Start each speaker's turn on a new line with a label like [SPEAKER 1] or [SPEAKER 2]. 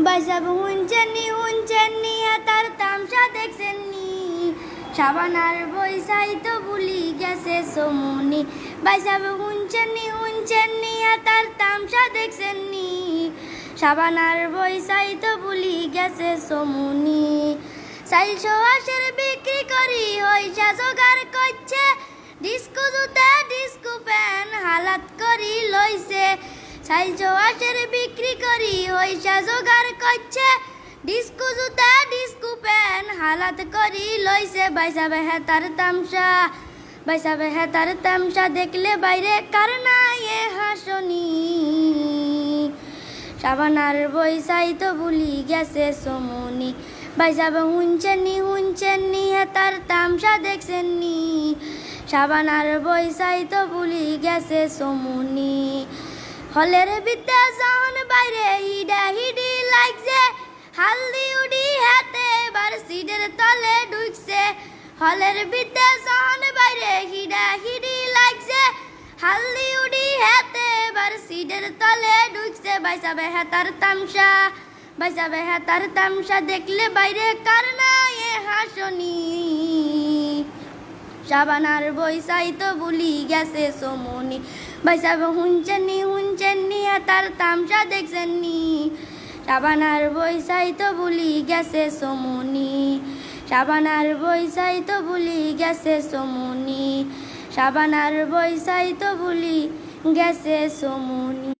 [SPEAKER 1] বাইসাব হুঞ্চেননি তার তামসা দেখছেননি সাবানার বৈশাই তো ভুলি গেছে সমুনি বাইসাব হুঞ্চেননি তার তামসা দেখছেননি সাবানার বৈশাই তো ভুলি গেছে সমুনি 480 বিক্রি করি হইসা জোগাড় করছে ডিস্কো জুতা ডিস্কো প্যান হালাত করি লইছে 480 বিক্রি করি হইসা জোগাড় করছে ডিস্কো জুতা ডিস্কো প্যান হালাত করি লইছে বাইসাব তার তামসা দেখলে বাইরে কার নাই হাসনি সাবানার বৈশাই তো ভুলি গেছে সমুনি বাইসাব হুঞ্চেননি তার তামসা দেখছেননি সাবানার বৈশাই তো ভুলি গেছে সমুনি হলের বিদ্যা যখন বাইরে হিডি লাগছে হালদি উডি হাতে এবার সিটের তলে ঢুকছে হলের বিদ্যা যখন বাইরে হিডি লাগছে হালদি উডি হাতে এবার সিটের তলে ঢুকছে বাইসাব তার তামসা দেখলে বাইরে কার নাই হাসনি সাবানার বৈশাই তো ভুলি গেছে সমুনি বাইসাব হুঞ্চেননি তার তামসা দেখছেননি সাবানার বৈশাই তো ভুলি গেছে সমুনি সাবানার বৈশাই তো ভুলি গেছে সমুনি সাবানার বৈশাই তো ভুলি গেছে সমুনি।